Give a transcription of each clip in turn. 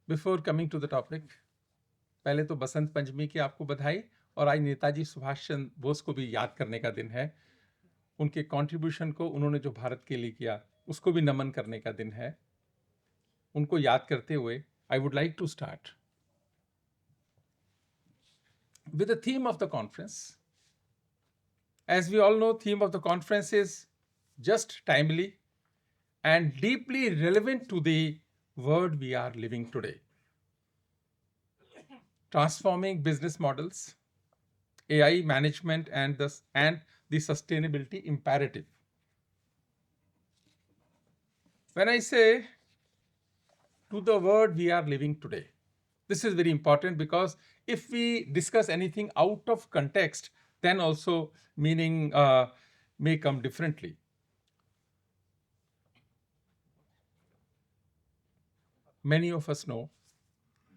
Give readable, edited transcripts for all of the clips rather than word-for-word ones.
Before coming to the topic, पहले तो बसंत पंचमी की आपको बधाई। और आज नेताजी सुभाष चंद्र बोस को भी याद करने का दिन है। उनके कंट्रीब्यूशन को, उन्होंने जो भारत के लिए किया, उसको भी नमन करने का दिन है। उनको याद करते हुए I would like to start with the theme of the conference. As we all know, theme of the conference is just timely and deeply relevant to the world we are living today. Transforming business models, AI management, and the sustainability imperative. When I say to the world we are living today, this is very important because if we discuss anything out of context, then also meaning may come differently. Many of us know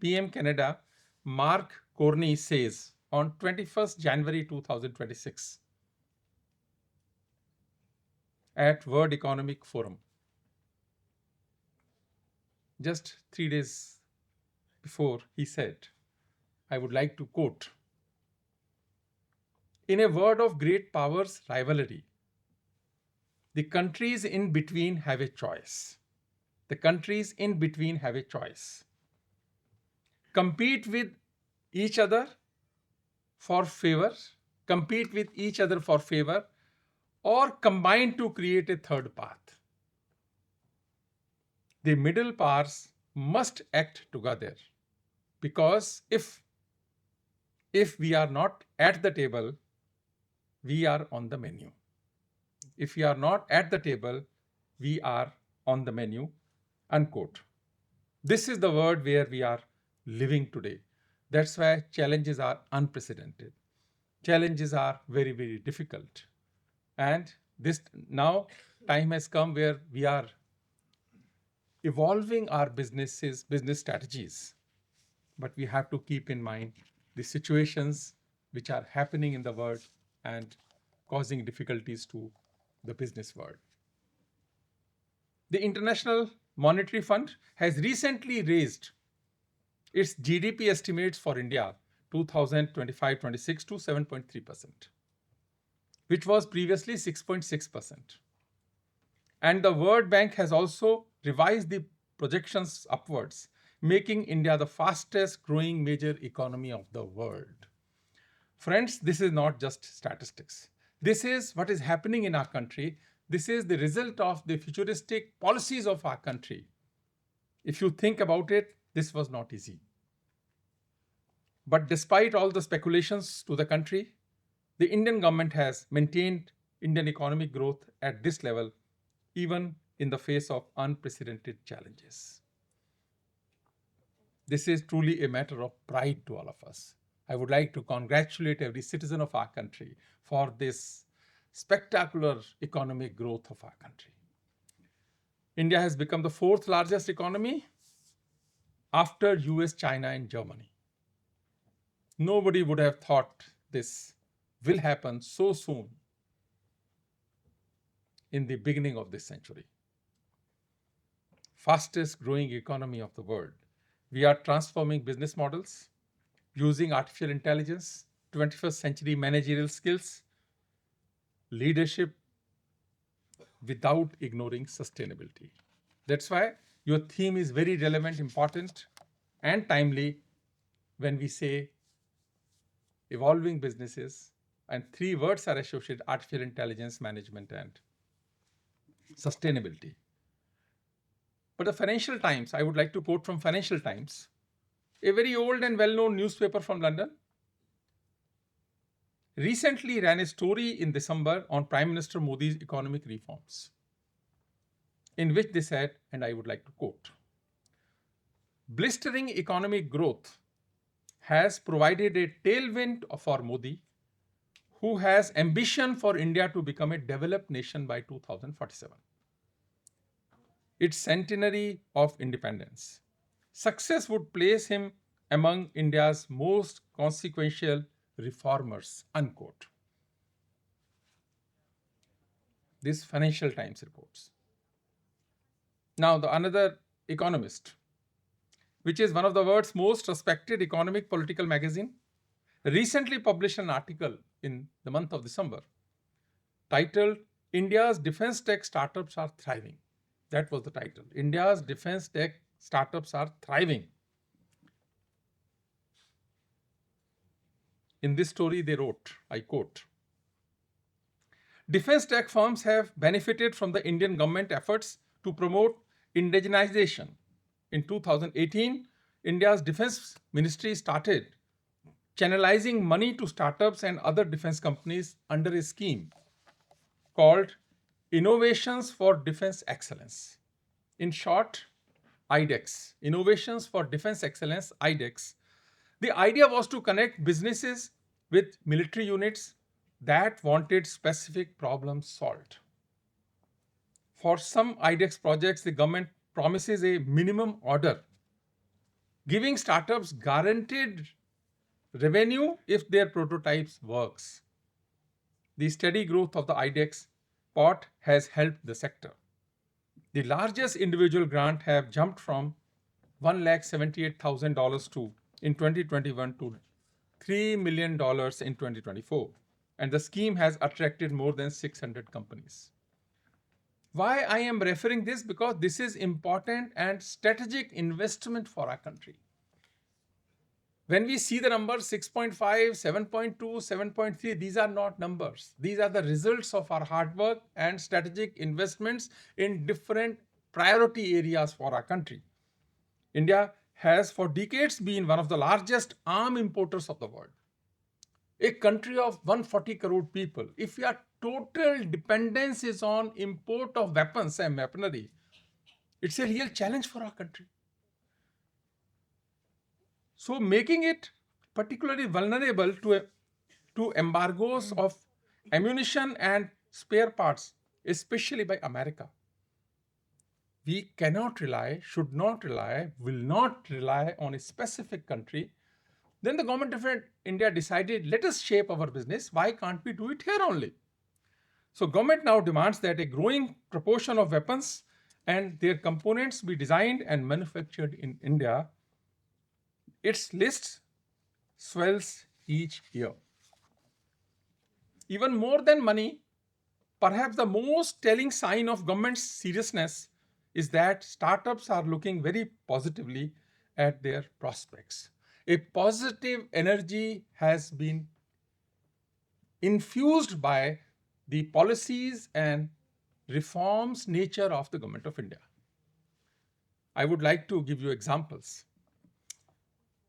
PM Canada Mark Corney says on 21st January 2026 at World Economic Forum, just 3 days before, he said, I would like to quote, "In a world of great powers rivalry, the countries in between have a choice. The countries in between have a choice. Compete with each other for favor, compete with each other for favor, or combine to create a third path. The middle powers must act together, because if we are not at the table, we are on the menu. If we are not at the table, we are on the menu," unquote. This is the world where we are living today. That's why challenges are unprecedented. Challenges are very, very difficult. And this now time has come where we are evolving our business strategies. But we have to keep in mind the situations which are happening in the world and causing difficulties to the business world. The International Monetary Fund has recently raised its GDP estimates for India 2025-26 to 7.3%, which was previously 6.6%. And the World Bank has also revised the projections upwards, making India the fastest growing major economy of the world. Friends, this is not just statistics. This is what is happening in our country. This is the result of the futuristic policies of our country. If you think about it, this was not easy. But despite all the speculations to the country, the Indian government has maintained Indian economic growth at this level, even in the face of unprecedented challenges. This is truly a matter of pride to all of us. I would like to congratulate every citizen of our country for this spectacular economic growth of our country. India has become the fourth largest economy after US, China, and Germany. Nobody would have thought this will happen so soon in the beginning of this century. Fastest growing economy of the world. We are transforming business models using artificial intelligence, 21st century managerial skills, leadership, without ignoring sustainability. That's why your theme is very relevant, important, and timely when we say evolving businesses, and three words are associated: artificial intelligence, management, and sustainability. But the Financial Times, I would like to quote from Financial Times, a very old and well-known newspaper from London, recently ran a story in December on Prime Minister Modi's economic reforms, in which they said, and I would like to quote, "Blistering economic growth has provided a tailwind for Modi, who has ambition for India to become a developed nation by 2047. Its centenary of independence. Success would place him among India's most consequential reformers," unquote. This Financial Times reports. Now, the another economist, which is one of the world's most respected economic political magazine, recently published an article in the month of December titled India's Defense Tech Startups Are Thriving. That was the title. India's defense tech startups are thriving. In this story, they wrote, I quote, defense tech firms have benefited from the Indian government efforts to promote indigenization. In 2018, India's Defense Ministry started channelizing money to startups and other defense companies under a scheme called Innovations for Defense Excellence. In short, IDEX, Innovations for Defense Excellence, IDEX. The idea was to connect businesses with military units that wanted specific problems solved. For some IDEX projects, the government promises a minimum order, giving startups guaranteed revenue if their prototypes works. The steady growth of the IDEX pot has helped the sector. The largest individual grant have jumped from $178,000 to in 2021 to $3 million in 2024, and the scheme has attracted more than 600 companies. Why I am referring this? Because this is important and strategic investment for our country. When we see the numbers 6.5, 7.2, 7.3, these are not numbers. These are the results of our hard work and strategic investments in different priority areas for our country. India has for decades been one of the largest arm importers of the world. A country of 140 crore people, if your total dependence is on import of weapons and weaponry, it's a real challenge for our country. So making it particularly vulnerable to embargoes of ammunition and spare parts, especially by America. We cannot rely, should not rely, will not rely on a specific country. Then the government of India decided, let us shape our business. Why can't we do it here only? So government now demands that a growing proportion of weapons and their components be designed and manufactured in India. Its list swells each year. Even more than money, perhaps the most telling sign of government's seriousness is that startups are looking very positively at their prospects. A positive energy has been infused by the policies and reforms nature of the government of India. I would like to give you examples.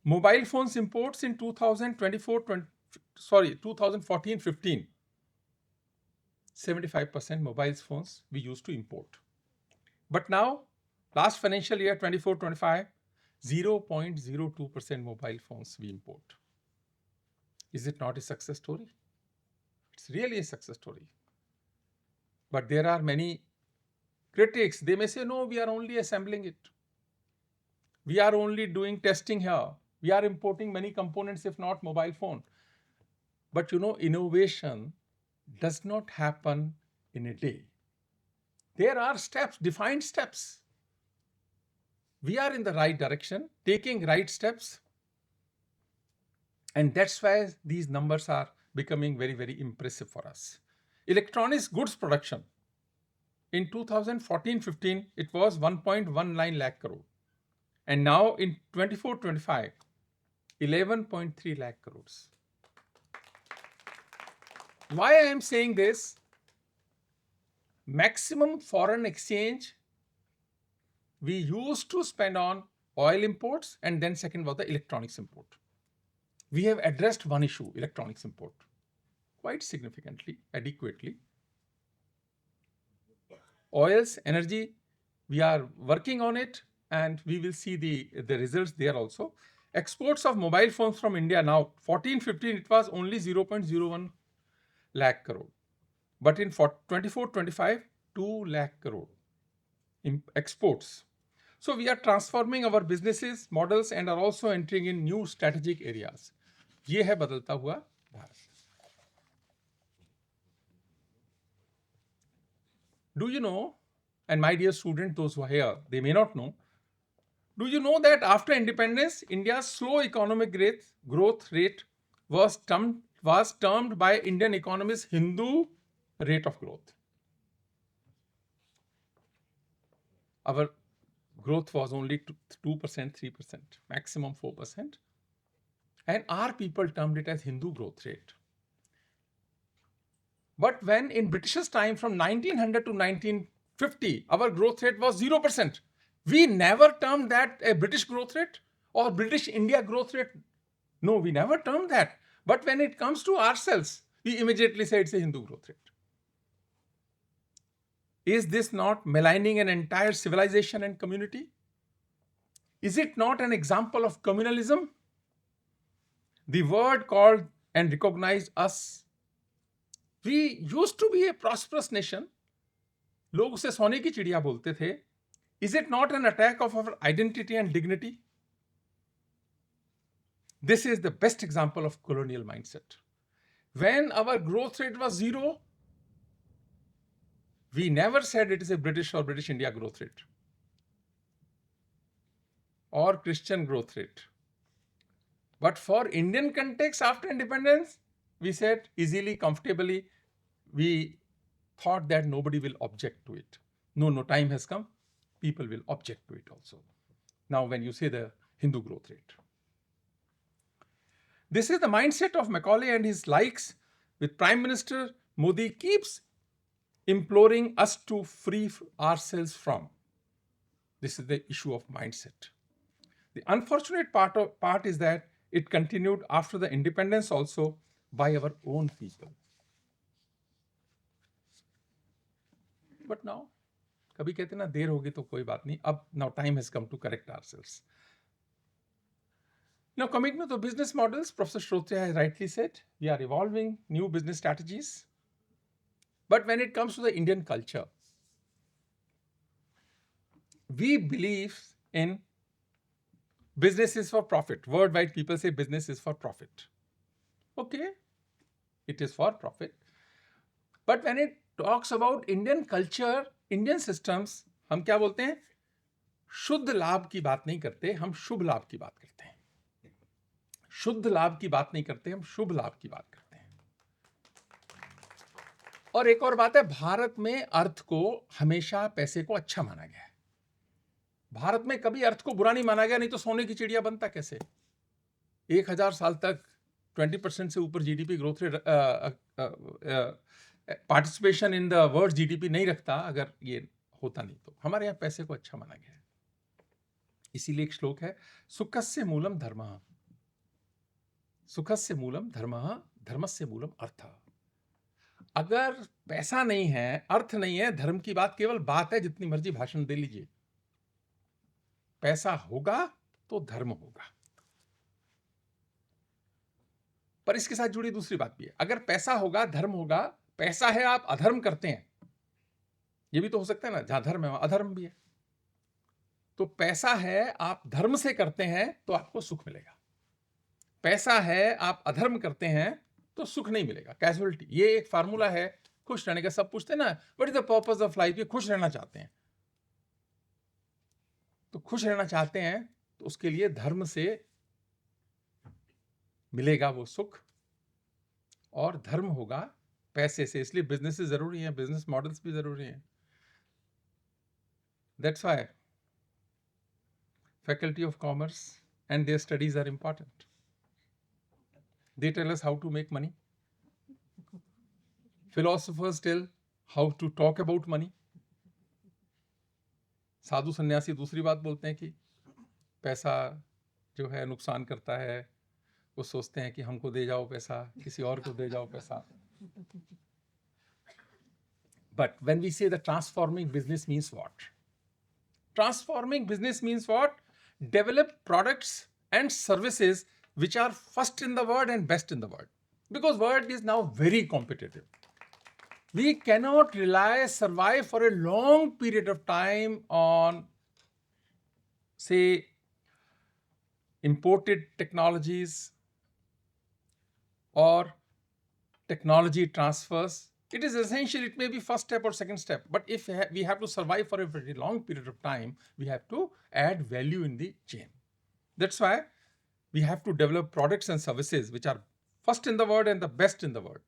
Mobile phones imports in 2014-15, 75% mobile phones we used to import. But now, last financial year 24-25, 0.02% mobile phones we import. Is it not a success story? It's really a success story. But there are many critics. They may say, no, we are only assembling it. We are only doing testing here. We are importing many components, if not mobile phone. But innovation does not happen in a day. There are steps, defined steps. We are in the right direction, taking right steps. And that's why these numbers are becoming very, very impressive for us. Electronics goods production. In 2014-15, it was 1.19 lakh crore. And now in 24-25, 11.3 lakh crores. Why I am saying this? Maximum foreign exchange we used to spend on oil imports, and then second was the electronics import. We have addressed one issue, electronics import, quite significantly, adequately. Oils, energy, we are working on it, and we will see the results there also. Exports of mobile phones from India now, 14-15, it was only 0.01 lakh crore. But in 24-25, 2 lakh crore in exports. So we are transforming our businesses, models, and are also entering in new strategic areas. ये है बदलता हुआ Bharat. Do you know, and my dear student, those who are here, they may not know, Do you know that after independence, India's slow economic growth rate was termed by Indian economists Hindu rate of growth? Our growth was only 2%, 3%, maximum 4%. And our people termed it as Hindu growth rate. But when in British's time from 1900 to 1950, our growth rate was 0%. We never termed that a British growth rate or British India growth rate. No, we never termed that. But when it comes to ourselves, we immediately say it's a Hindu growth rate. Is this not maligning an entire civilization and community? Is it not an example of communalism? The word called and recognized us. We used to be a prosperous nation. लोग उसे सोने की चिड़िया बोलते थे. Is it not an attack of our identity and dignity? This is the best example of colonial mindset. When our growth rate was 0, we never said it is a British or British India growth rate or Christian growth rate. But for Indian context after independence, we said easily, comfortably, we thought that nobody will object to it. No, time has come. People will object to it also. Now, when you say the Hindu growth rate. This is the mindset of Macaulay and his likes, with Prime Minister Modi keeps imploring us to free ourselves from. This is the issue of mindset. The unfortunate part is that it continued after the independence also by our own people. But now, कभी कहते ना देर होगी तो कोई बात नहीं. अब now time has come to correct ourselves. Now coming to the business models, Professor Shrotre has rightly said, we are evolving new business strategies. But when it comes to the Indian culture, we believe in business is for profit. Worldwide people say business is for profit. Okay, it is for profit. But when it talks about Indian culture, Indian systems, हम क्या बोलते हैं? शुद्ध लाभ की बात नहीं करते, हम शुभ लाभ की बात करते हैं. शुद्ध लाभ की बात नहीं करते, हम शुभ लाभ की बात करते हैं. और एक और बात है, भारत में अर्थ को हमेशा पैसे को अच्छा माना गया है. भारत में कभी अर्थ को बुरा नहीं माना गया, नहीं तो सोने की चिड़िया बनता कैसे? 1000 साल तक 20% से ऊपर GDP growth rate, participation in the world GDP नहीं रखता अगर ये होता नहीं तो. हमारे यहाँ पैसे को अच्छा माना गया है. इसीलिए एक श्लोक है, सुखस्य मूलम धर्मः, सुखस्य मूलम धर्मः, धर्मस्य मूलम अर्थः. अगर पैसा नहीं है, अर्थ नहीं है, धर्म की बात केवल बात है, जितनी मर्जी भाषण दे लीजिए. पैसा होगा तो धर्म होगा. पर इसके साथ जुड़ी दूसरी बात भी है, अगर पैसा होगा धर्म होगा. पैसा है आप अधर्म करते हैं, ये भी तो हो सकता है ना, जहां धर्म है वहां अधर्म भी है. तो पैसा है आप धर्म से करते हैं तो आपको सुख मिलेगा. पैसा है आप अधर्म करते हैं तो सुख नहीं मिलेगा. कैजुअलिटी, ये एक फार्मूला है खुश रहने का. सब पूछते हैं ना, what is the purpose of life? ये खुश रहना चाहते हैं. तो खुश रहना चाहते हैं तो उसके लिए धर्म से मिलेगा वो सुख, और धर्म होगा पैसे से. इसलिए बिजनेस जरूरी है, बिजनेस मॉडल्स भी जरूरी हैं. That's why faculty of commerce and their studies are important. They tell us how to make money. Philosophers tell how to talk about money. साधु सन्यासी दूसरी बात बोलते हैं कि पैसा जो है नुकसान करता है. वो सोचते हैं कि हमको दे जाओ पैसा, किसी और को दे जाओ पैसा. But when we say the transforming business means what? Transforming business means what? Develop products and services which are first in the world and best in the world. Because world is now very competitive. We cannot survive for a long period of time on, say, imported technologies or technology transfers It is essential. It may be first step or second step, but if we have to survive for a very long period of time, we have to add value in the chain. That's why we have to develop products and services which are first in the world and the best in the world.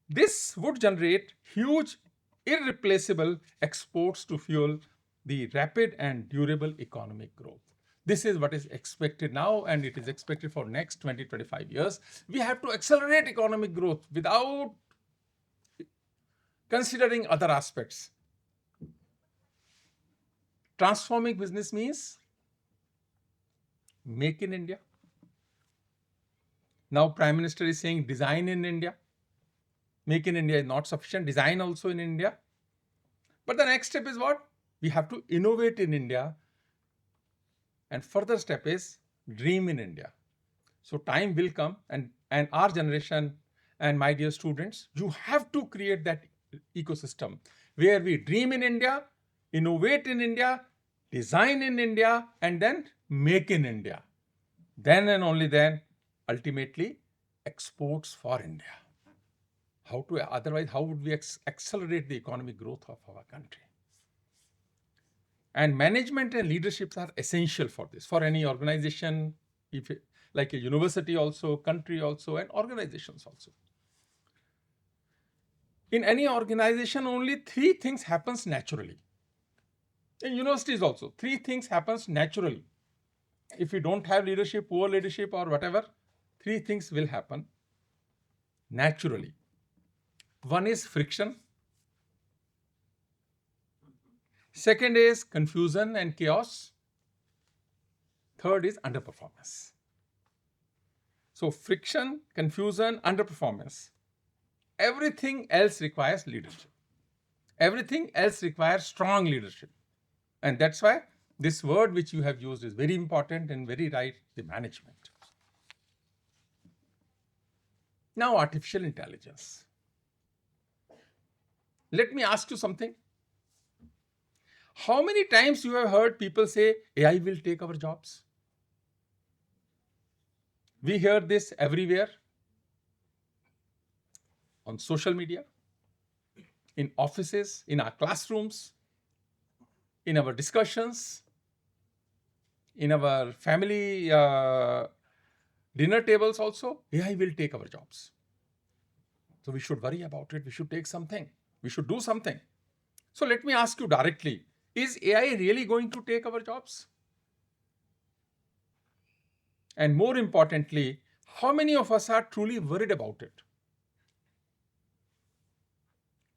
This would generate huge, irreplaceable exports to fuel the rapid and durable economic growth. This is what is expected now, and it is expected for next 20-25 years. We have to accelerate economic growth without considering other aspects. Transforming business means make in India. Now Prime Minister is saying design in India. Make in India is not sufficient. Design also in India. But the next step is what? We have to innovate in India. And further step is dream in India. So time will come, and our generation and my dear students, you have to create that ecosystem where we dream in India, innovate in India, design in India, and then make in India. Then and only then, ultimately, exports for India. Otherwise, how would we accelerate the economic growth of our country? And management and leaderships are essential for this, for any organization, like a university also, country also, and organizations also. In any organization, only 3 things happens naturally. In universities also, 3 things happens naturally. If you don't have leadership, poor leadership or whatever, 3 things will happen naturally. One is friction. Second is confusion and chaos. Third is underperformance. So friction, confusion, underperformance. Everything else requires leadership. Everything else requires strong leadership. And that's why this word which you have used is very important and very right, the management. Now, artificial intelligence. Let me ask you something. How many times you have heard people say AI will take our jobs? We hear this everywhere, on social media, in offices, in our classrooms, in our discussions, in our family dinner tables also. AI will take our jobs. So we should worry about it. We should take something. We should do something. So let me ask you directly, is AI really going to take our jobs? And more importantly, how many of us are truly worried about it?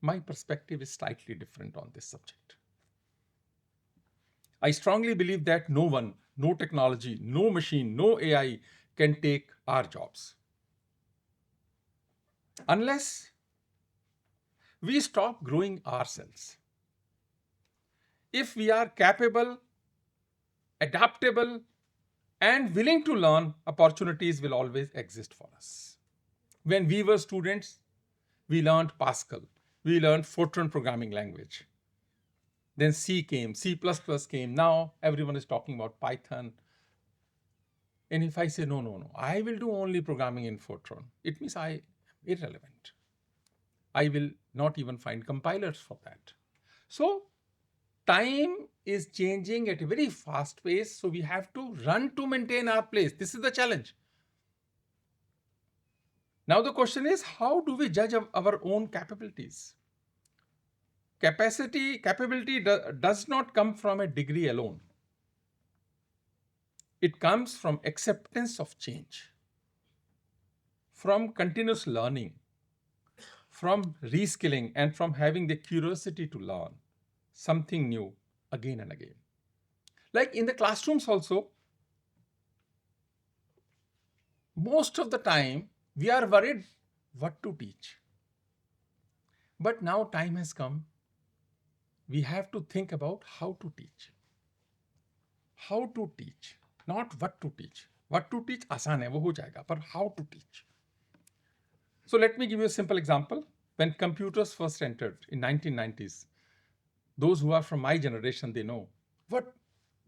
My perspective is slightly different on this subject. I strongly believe that no one, no technology, no machine, no AI can take our jobs. Unless we stop growing ourselves. If we are capable, adaptable, and willing to learn, opportunities will always exist for us. When we were students, we learned Pascal. We learned Fortran programming language. Then C came, C++ came. Now everyone is talking about Python. And if I say, no, I will do only programming in Fortran, it means I am irrelevant. I will not even find compilers for that. So time is changing at a very fast pace. So we have to run to maintain our place. This is the challenge. Now the question is, how do we judge our own capabilities? Capability does not come from a degree alone. It comes from acceptance of change, from continuous learning, from reskilling, and from having the curiosity to learn something new again and again. Like in the classrooms also, most of the time we are worried what to teach. But now time has come. We have to think about how to teach. How to teach, not what to teach. What to teach, आसान है, वो हो जाएगा, but how to teach. So let me give you a simple example. When computers first entered in 1990s, those who are from my generation, they know what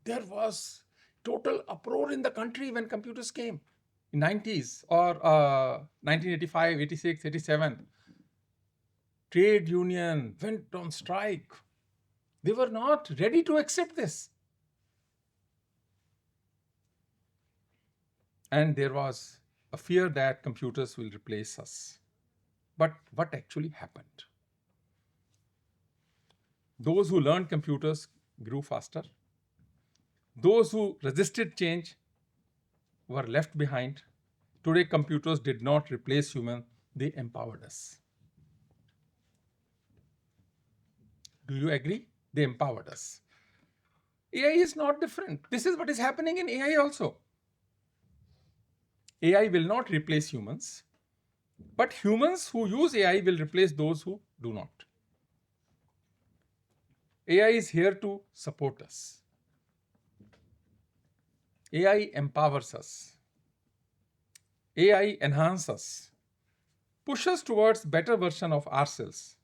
there was total uproar in the country when computers came in 90s or 1985, 86, 87. trade union went on strike. They were not ready to accept this. And there was a fear that computers will replace us. But what actually happened? Those who learned computers grew faster. Those who resisted change were left behind. Today, computers did not replace humans, they empowered us. Do you agree? They empowered us. AI is not different. This is what is happening in AI also. AI will not replace humans, but humans who use AI will replace those who do not. AI is here to support us. AI empowers us. AI enhances us, pushes us towards better version of ourselves.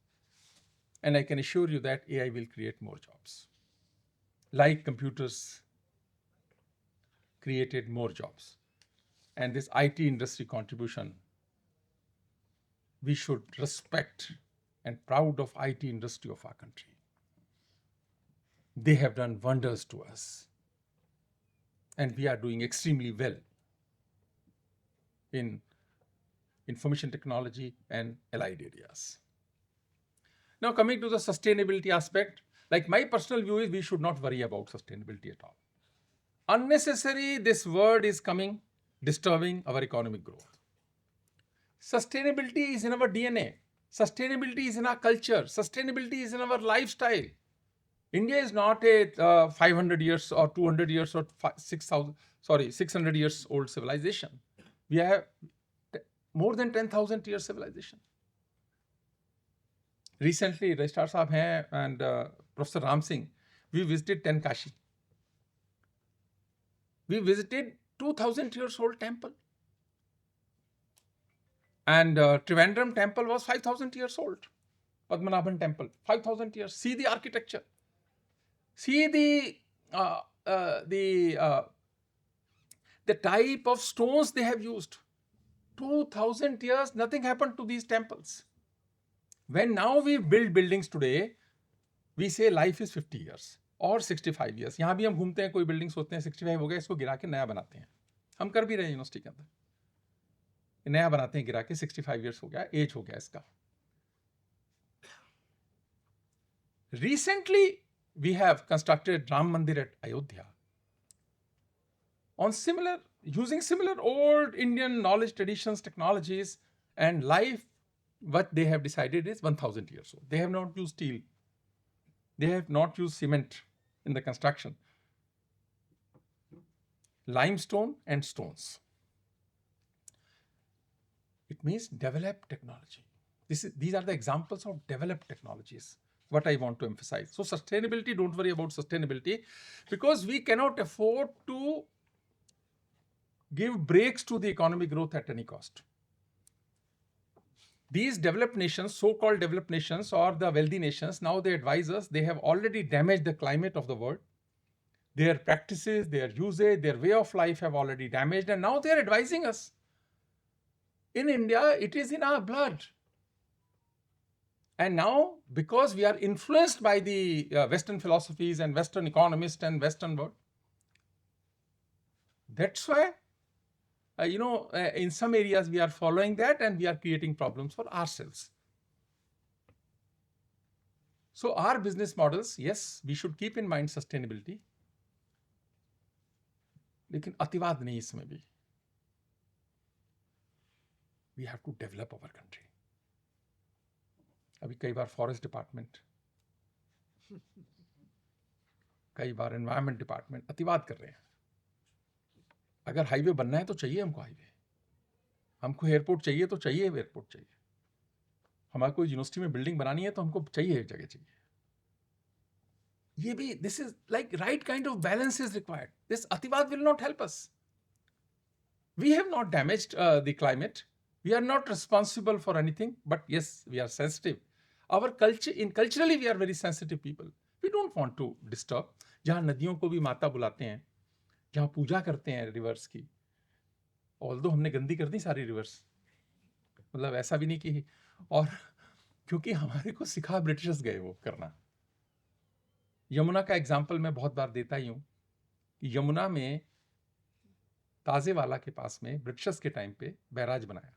And I can assure you that AI will create more jobs. Like computers created more jobs. And this IT industry contribution, we should respect and proud of IT industry of our country. They have done wonders to us. And we are doing extremely well in information technology and allied areas. Now coming to the sustainability aspect, like my personal view is we should not worry about sustainability at all. Unnecessary, this word is coming, disturbing our economic growth. Sustainability is in our DNA. Sustainability is in our culture. Sustainability is in our lifestyle. India is not a 500 years or 200 years or 600 years old civilization. We have more than 10,000 years civilization. Recently, Registrar Saab hain and Professor Ram Singh, we visited 10 Kashi. We visited 2,000 years old temple. And Trivandrum temple was 5,000 years old. Padmanabhan temple, 5,000 years. See the architecture. See the type of stones they have used. 2,000 years, nothing happened to these temples. When now we build buildings today, we say life is 50 years or 65 years. यहाँ भी हम घूमते हैं, कोई building सोचते हैं 65 हो गया, इसको गिरा के नया बनाते हैं. हम कर भी रहे हैं यूनिवर्सिटी के अंदर. नया बनाते हैं गिरा के 65 years हो गया, एज हो गया इसका. Recently, we have constructed Ram Mandir at Ayodhya on using similar old Indian knowledge, traditions, technologies, and life. What they have decided is 1,000 years old. They have not used steel. They have not used cement in the construction. Limestone and stones. It means developed technology. These are the examples of developed technologies. What I want to emphasize. So sustainability, don't worry about sustainability, because we cannot afford to give breaks to the economic growth at any cost. These developed nations, so-called developed nations or the wealthy nations, now they advise us, they have already damaged the climate of the world. Their practices, their usage, their way of life have already damaged, and now they are advising us. In India, it is in our blood. And now, because we are influenced by the Western philosophies and Western economists and Western world, that's why, in some areas we are following that and we are creating problems for ourselves. So our business models, yes, we should keep in mind sustainability. लेकिन अतिवाद नहीं इसमें भी. We have to develop our country. अभी कई बार forest department, कई बार environment department अतिवाद कर रहे हैं. अगर हाईवे बनना है तो चाहिए हमको हाईवे, हमको एयरपोर्ट चाहिए तो चाहिए एयरपोर्ट चाहिए, हमारे को यूनिवर्सिटी में बिल्डिंग बनानी है तो हमको चाहिए एक जगह चाहिए. ये भी, this is like right kind of balance is required. This अतिवाद will not help us. We have not damaged the climate. We are not responsible for anything, but yes, we are sensitive. Our culture, culturally, we are very sensitive people. We don't want to disturb. जहाँ नदियों को भी माता बुलाते हैं, जहाँ पूजा करते हैं रिवर्स की, ऑल्दो हमने गंदी कर दी सारी रिवर्स, मतलब ऐसा भी नहीं कि, और क्योंकि हमारे को सिखा ब्रिटिशर्स गए वो करना। यमुना का एग्जाम्पल मैं बहुत बार देता ही हूँ। यमुना में ताजेवाला के पास में ब्रिटिशर्स के टाइम पे बैराज बनाया,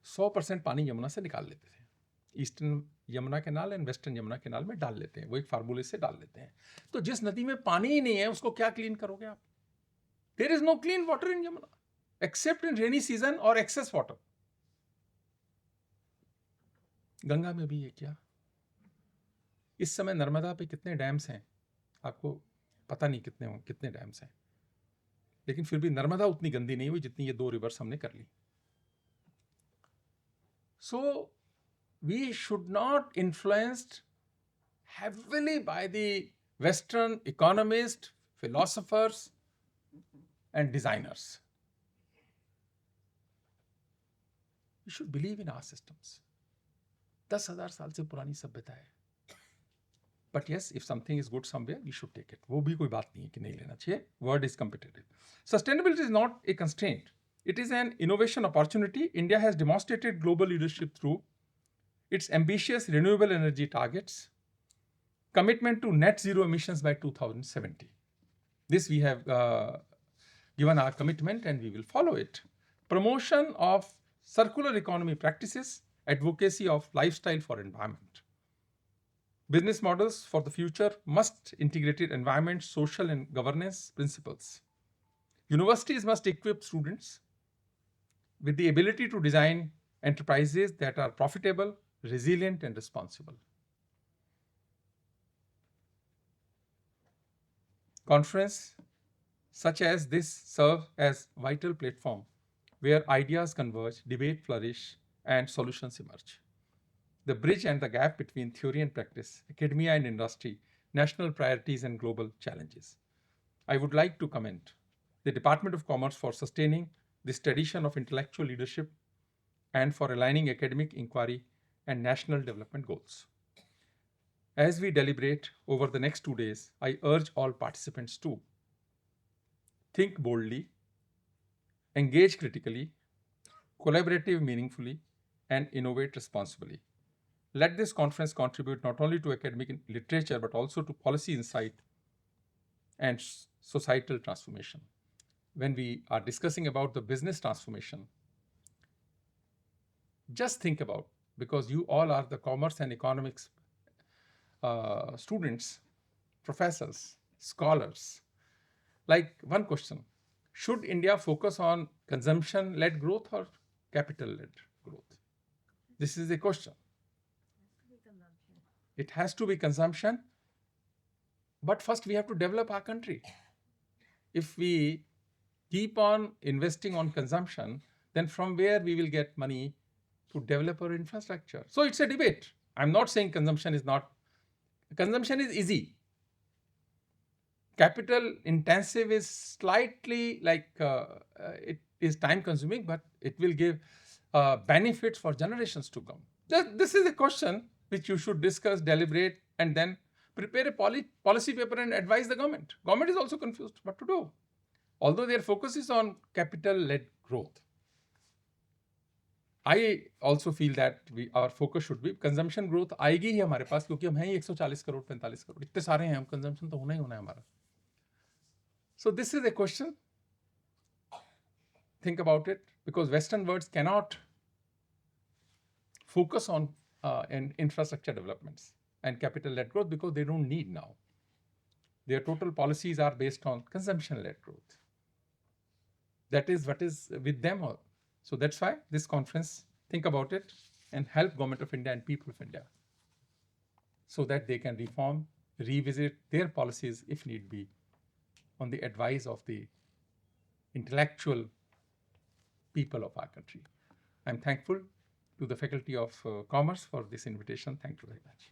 100% पानी यमुना से निकाल लेते थे। Eastern Yamuna canal and western Yamuna canal में डाल लेते हैं, वो एक फार्मूले से डाल लेते हैं। तो जिस नदी में पानी ही नहीं है उसको क्या क्लीन करोगे आप? There is no clean water in Yamuna except in rainy season और एक्सेस वाटर। गंगा में भी ये क्या? इस समय नर्मदा पे कितने डैम्स हैं आपको पता नहीं, कितने डैम्स हैं, लेकिन फिर भी नर्मदा उतनी गंदी नहीं हुई जितनी ये 2 रिवर्स हमने कर ली। So we should not influenced heavily by the Western economists, philosophers, and designers. We should believe in our systems. 10,000 साल से पुरानी सभ्यता है। But yes, if something is good somewhere, we should take it. वो भी कोई बात नहीं है कि नहीं लेना चाहिए. World is competitive. Sustainability is not a constraint. It is an innovation opportunity. India has demonstrated global leadership through its ambitious renewable energy targets, commitment to net zero emissions by 2070. This we have given our commitment and we will follow it. Promotion of circular economy practices, advocacy of lifestyle for environment. Business models for the future must integrate environment, social and governance principles. Universities must equip students with the ability to design enterprises that are profitable, resilient and responsible. Conference such as this serve as vital platform where ideas converge, debate flourish, and solutions emerge. The bridge and the gap between theory and practice, academia and industry, national priorities and global challenges. I would like to commend the Department of Commerce for sustaining this tradition of intellectual leadership and for aligning academic inquiry and national development goals. As we deliberate over the next 2 days, I urge all participants to think boldly, engage critically, collaborate meaningfully, and innovate responsibly. Let this conference contribute not only to academic literature but also to policy insight and societal transformation. When we are discussing about the business transformation, just think about, because you all are the commerce and economics students, professors, scholars, like one question: should India focus on consumption-led growth or capital-led growth? This is a question. It has to be consumption, but first we have to develop our country. If we keep on investing on consumption, then from where we will get money to develop our infrastructure? So it's a debate. I'm not saying consumption is easy. Capital intensive is slightly like it is time consuming, but it will give benefits for generations to come. This is a question which you should discuss, deliberate, and then prepare a policy paper and advise the government. Government is also confused what to do, although their focus is on capital-led growth. I also feel that our focus should be consumption growth आएगी ही हमारे पास, क्योंकि हम हैं ही 140 करोड़ 45 करोड़, इतने सारे हैं हम, consumption तो होना ही होना है हमारा. So this is a question. Think about it, because Western worlds cannot focus on infrastructure developments and capital-led growth because they don't need now. Their total policies are based on consumption-led growth. That is what is with them all. So that's why this conference, think about it and help Government of India and people of India so that they can reform, revisit their policies if need be on the advice of the intellectual people of our country. I'm thankful to the Faculty of Commerce for this invitation. Thank you very much.